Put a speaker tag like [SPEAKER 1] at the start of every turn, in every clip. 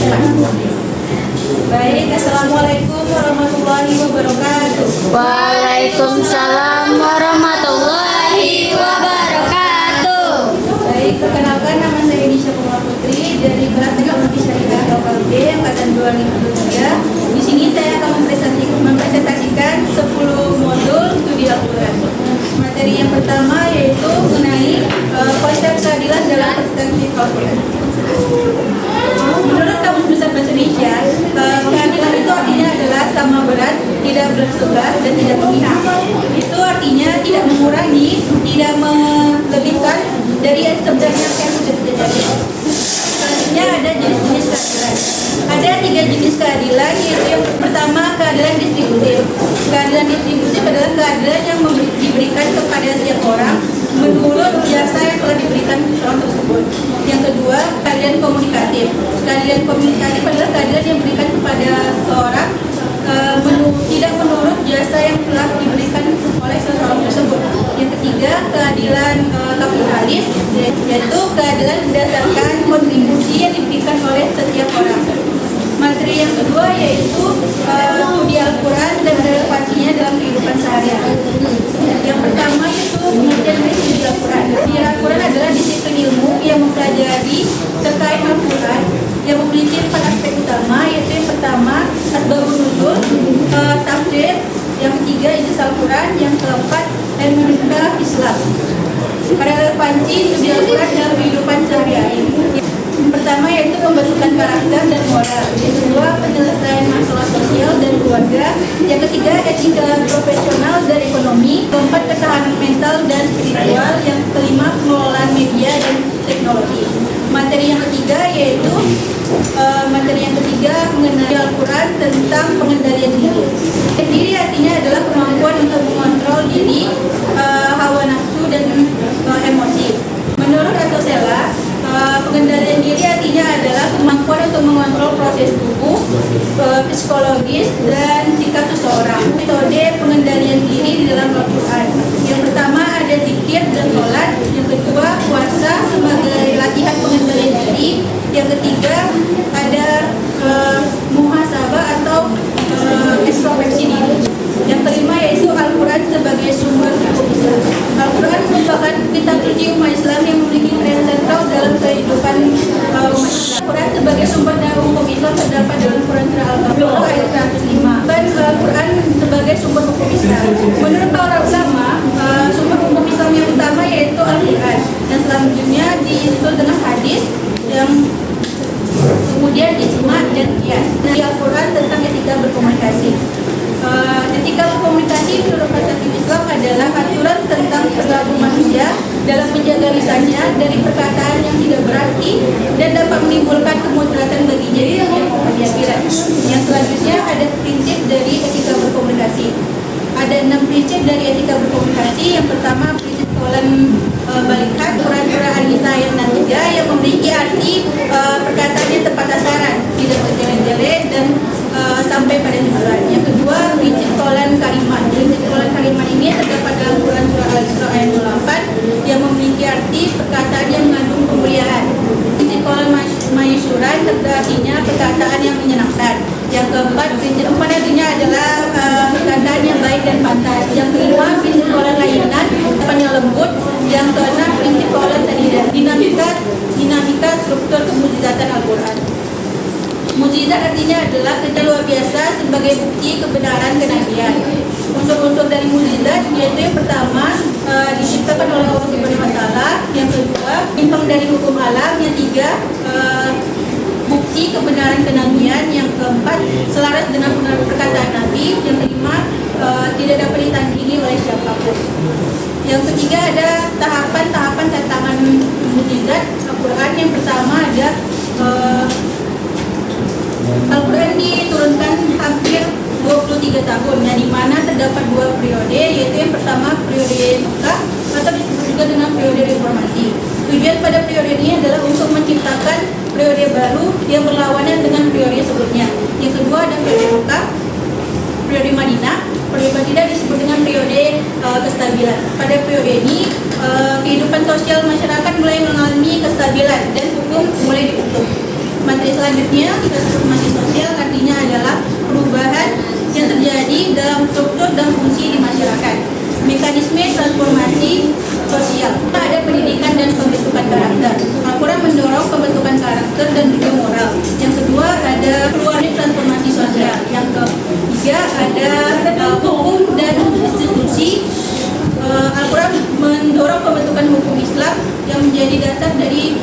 [SPEAKER 1] Baik, Assalamualaikum warahmatullahi wabarakatuh.
[SPEAKER 2] Waalaikumsalam warahmatullahi wabarakatuh.
[SPEAKER 1] Baik, perkenalkan nama saya Nisha Puma Putri dari Kelas Teknologi Syariah Lokal B angkatan 2023. Di sini saya akan mempresentasikan 10 modul studi Al-Quran. Materi yang pertama yaitu mengenai konsep keadilan dalam perspektif Al-Quran. Menurut Kamus Besar Bahasa Indonesia, keadilan itu artinya adalah sama berat, tidak bersebelah dan tidak memihak. Itu artinya tidak mengurangi, tidak melebihkan dari yang sebenarnya yang sudah terjadi. Selanjutnya ada jenis-jenis keadilan. Ada 3 jenis keadilan, yaitu yang pertama keadilan distributif. Keadilan distributif adalah keadilan yang diberikan kepada setiap orang menurut jasa yang telah diberikan orang tersebut. Yang kedua, keadilan komunikatif. Keadilan komunikatif adalah keadilan yang diberikan kepada seorang tidak menurut jasa yang telah diberikan oleh seseorang tersebut. Yang ketiga, keadilan kapitalis, yaitu keadilan berdasarkan kontribusi yang diberikan oleh setiap orang. Materi yang kedua yaitu studi Al-Quran dan relevansinya dalam kehidupan sehari-hari. Yang pertama itu pengertian dari studi Al-Quran. Studi Al-Quran adalah disiplin ilmu yang mempelajari terkait Al-Quran yang memiliki 4 aspek utama, yaitu yang pertama asbabun nuzul, tafsir, yang ketiga ijaz Al-Quran, yang keempat hermeneutika Islam. Pada relevansi studi Al-Quran dalam kehidupan sehari-hari. Yang pertama yaitu pembentukan karakter dan moral. Yang kedua, penyelesaian masalah sosial dan keluarga. Yang ketiga, etika profesional dan ekonomi. Keempat, ketahanan mental dan spiritual. Yang kelima, pengelolaan media dan teknologi. Materi yang ketiga yaitu mengenai Al-Quran tentang pengendalian diri. Diri artinya adalah kemampuan untuk mengontrol diri, hawa nafsu dan emosi. Menurut Atosela, pengendalian diri artinya adalah kemampuan untuk mengontrol proses tubuh, psikologis, dan sikap seseorang. Metode pengendalian diri di dalam Al-Quran. Yang pertama ada zikir dan sholat. Yang kedua puasa sebagai latihan pengendalian diri. Yang ketiga ada muhasabah atau introspeksi diri. Yang kelima yaitu Al-Quran sebagai sumber hukum Islam. Al-Quran merupakan kitab suci umat Islam yang memiliki peran sentral dalam kehidupan umat Islam. Al-Quran sebagai sumber hukum Islam terdapat dalam Quran Surah Al-Baqarah ayat 105. Dan Al-Quran sebagai sumber hukum Islam. Menurut para ulama, sumber hukum Islam yang utama yaitu Al-Quran, dan selanjutnya disusul dengan hadis, yang kemudian ijma dan qiyas. Di Al-Quran tentang etika berkomunikasi. Etika berkomunikasi menurut perspektif Islam adalah aturan tentang perilaku manusia dalam menjaga lisannya dari perkataan yang tidak berarti dan dapat menimbulkan kemudaratan baginya yang kemudian. Yang selanjutnya ada prinsip dari etika berkomunikasi. Ada 6 prinsip dari etika berkomunikasi. Yang pertama prinsip kaulan balikan, Quran Surah An-Nisa ayat 63 yang memiliki arti perkataannya tepat sasaran, tidak berjele-jele dan sampai pada tujuan. Yang kedua prinsip kaulan karimah. Prinsip kaulan karimah ini terdapat dalam Quran Surah Al-Isra ayat 28 yang memiliki arti perkataan yang mengandung kemuliaan. Prinsip kaulan mayyusuran artinya perkataan yang menyenangkan. Yang keempat prinsip artinya adalah perkataan yang baik dan pantas. Yang kelima prinsip kaulan layanan, yang lembut. Yang keenam prinsip kaulan sadidan, dinamika struktur kemujizatan Al-Quran. Mujizat artinya adalah kerja luar biasa sebagai bukti kebenaran kenabian. Unsur-unsur dari mujizat yaitu yang pertama diciptakan oleh Allah Subhanahu wa taala, yang kedua timbang dari hukum alam, yang tiga bukti kebenaran kenabian, yang keempat selaras dengan perkataan Nabi, yang kelima tidak dapat ditandingi oleh siapapun. Yang ketiga ada tahapan-tahapan tantangan mujizat Al-Quran. Yang pertama ada Al-Quran diturunkan hampir 23 tahun, yang dimana terdapat 2 periode, yaitu yang pertama periode Mekah atau disebut juga dengan periode reformasi. Tujuan pada periode ini adalah untuk menciptakan periode baru yang berlawanan dengan periode sebelumnya. Yang kedua ada periode Mekah, periode Madinah. Periode Madinah disebut dengan periode kestabilan. Pada periode ini kehidupan sosial masyarakat mulai mengalami kestabilan dan hukum mulai dibentuk. Materi selanjutnya, transformasi sosial artinya adalah perubahan yang terjadi dalam struktur dan fungsi di masyarakat. Mekanisme transformasi sosial. Ada pendidikan dan pembentukan karakter. Al-Quran mendorong pembentukan karakter dan juga moral. Yang kedua ada keluarnya transformasi sosial. Yang ketiga ada hukum dan institusi. Al-Quran mendorong pembentukan hukum Islam yang menjadi dasar dari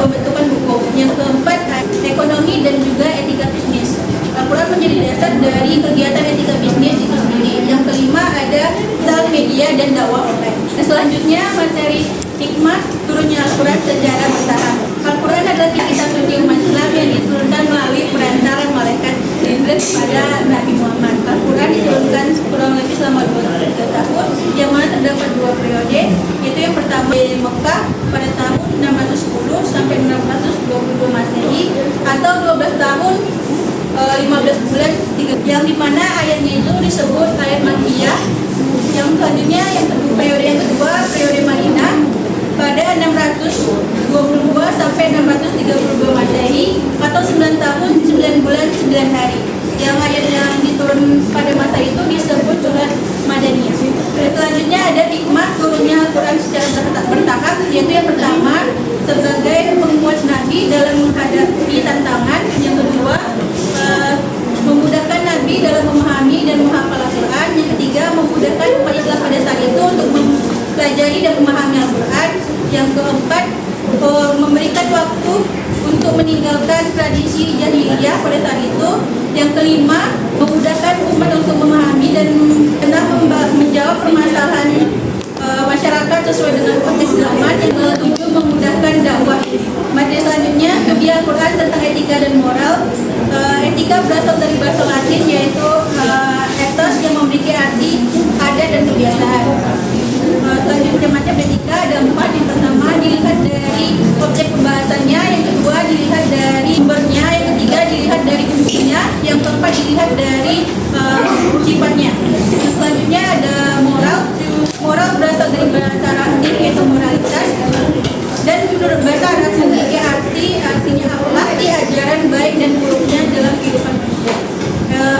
[SPEAKER 1] pembentukan hukum. Yang keempat ekonomi dan juga etika bisnis. Al-Quran menjadi dasar dari kegiatan etika bisnis itu sendiri. Yang kelima ada sosial media dan dakwah online. Selanjutnya materi hikmah turunnya Al-Quran secara bertahap. Al-Quran adalah kitab suci umat Islam yang diturunkan melalui perantara malaikat Jibril kepada Nabi Muhammad. Al-Quran diturunkan kurang lebih selama 23 tahun, yang mana terdapat 2 periode, yaitu yang pertama di Mekah pada tahun 610 sampai 622 Masehi, atau 12 tahun 15 bulan 3, yang dimana ayatnya itu disebut ayat Makkiyah. Yang selanjutnya yang kedua, periode Madinah pada 622 sampai 632 Masehi, atau 9 tahun 9 bulan 9 hari. Yang ayat yang diturun pada masa itu disebut surat Madaniyah. Selanjutnya ada hikmah turunnya Al-Quran secara bertahap, yaitu yang pertama sebagai penguat Nabi dalam menghadapi tantangan. Yang kedua memudahkan Nabi dalam memahami dan menghafal Al-Quran. Yang ketiga memudahkan umat Islam pada saat itu untuk mempelajari dan memahami Al-Quran. Yang keempat memberikan waktu untuk meninggalkan tradisi jahiliyah pada saat itu. Yang kelima memudahkan umat untuk memahami dan menjawab permasalahan masyarakat sesuai dengan konteks zaman. Yang ketujuh memudahkan dakwah. Materi selanjutnya di Al-Quran tentang etika dan moral. Etika berasal dari bahasa Latin, yaitu ethos yang memiliki arti adat dan kebiasaan. Selanjutnya macam etika ada 4. Yang pertama dilihat dari objek pembahasannya, yang kedua dilihat dari sumbernya, yang ketiga dilihat dari fungsinya, yang keempat dilihat dari sifatnya. Selanjutnya ada moral. Moral berasal dari bahasa Latin, yaitu moralitas, dan menurut bahasa Arab memiliki artinya arti ajaran baik dan buruknya dalam kehidupan manusia.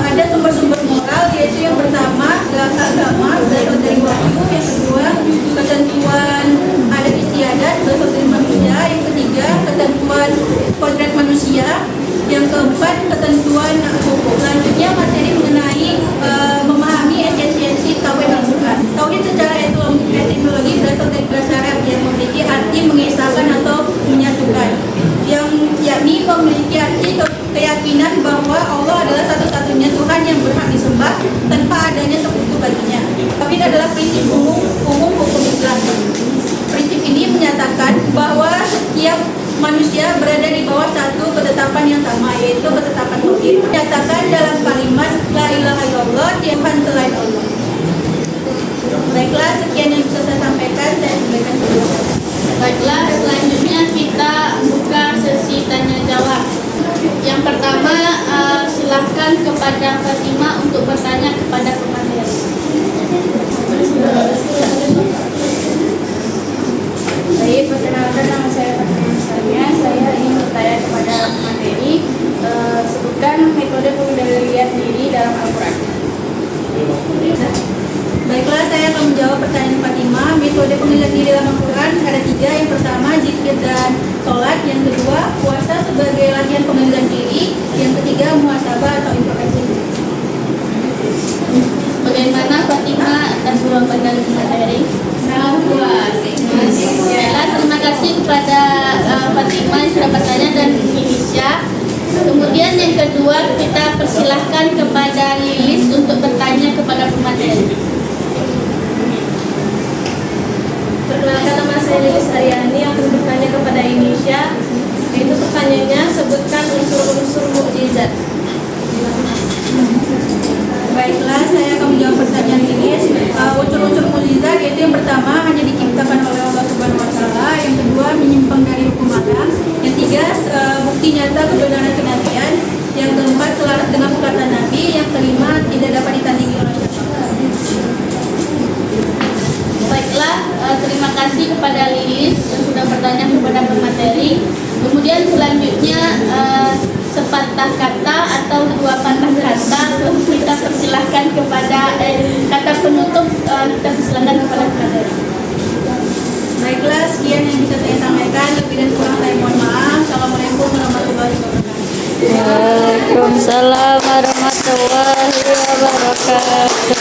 [SPEAKER 1] Ada sumber-sumber moral, yaitu yang pertama agama berasal dari wahyu, yang kedua ketentuan adat istiadat berasal dari manusia, yang ketiga ketentuan kodrat manusia, yang keempat ketentuan hukum. Selanjutnya materi mengenai memahami esensi tauhid Al-Quran. Tauhid secara etimologi berasal dari bahasa Arab yang memiliki arti mengesahkan atau menyatukan, yang yakni memiliki arti keyakinan bahwa Allah adalah satu-satunya Tuhan yang berhak disembah tanpa adanya sekutu baginya. Tauhid adalah prinsip umum hukum Islam. Prinsip ini menyatakan bahwa setiap manusia berada di bawah satu ketetapan yang sama, yaitu ketetapan tauhid. Menyatakan dalam kalimat la ilaha illallah, Tuhan selain Allah. Baiklah, sekian yang bisa saya sampaikan. Saya sampaikan dulu.
[SPEAKER 2] Baiklah, selanjutnya kita buka sesi tanya jawab. Yang pertama, silahkan kepada Fatimah untuk bertanya kepada pemateri.
[SPEAKER 3] Baik, perkenalkan nama saya Fatimah. Saya ingin bertanya kepada pemateri. Sebutkan metode pengendalian diri dalam Al-Quran.
[SPEAKER 1] Baiklah, saya akan menjawab pertanyaan Fatimah. Metode pengendalian diri dalam Al-Quran ada 3. Yang pertama zikir dan sholat. Yang kedua puasa sebagai latihan pengendalian diri. Yang ketiga muhasabah atau introspeksi.
[SPEAKER 2] Bagaimana Fatimah atas jawaban dari pemateri? Baiklah, terima kasih kepada Fatimah yang sudah bertanya dan Indonesia. Kemudian yang kedua, kita persilahkan kepada Lilis untuk bertanya kepada pemateri.
[SPEAKER 3] Perkenalkan, nama saya Lilis Aryani yang akan bertanya kepada Indonesia. Itu pertanyaannya, sebutkan unsur-unsur mukjizat.
[SPEAKER 1] Baiklah, saya akan menjawab pertanyaan ini. Unsur-unsur mukjizat yaitu yang pertama hanya diciptakan oleh Allah Subhanahu Wa Taala. Yang kedua menyimpang dari hukum alam. Yang tiga bukti nyata kebenaran kenabian. Yang keempat selaras dengan perkataan Nabi. Yang kelima tidak dapat ditandingi oleh siapapun.
[SPEAKER 2] Baiklah, terima kasih kepada Lilis yang sudah bertanya kepada pemateri. Kemudian selanjutnya sepatah kata atau dua patah kata kita persilahkan kepada kata penutup kita persilahkan kepada materi.
[SPEAKER 1] Baiklah, sekian yang bisa saya sampaikan. Lebih dan kurang saya mohon maaf. Assalamualaikum warahmatullahi wabarakatuh.
[SPEAKER 4] Waalaikumsalam warahmatullahi wabarakatuh.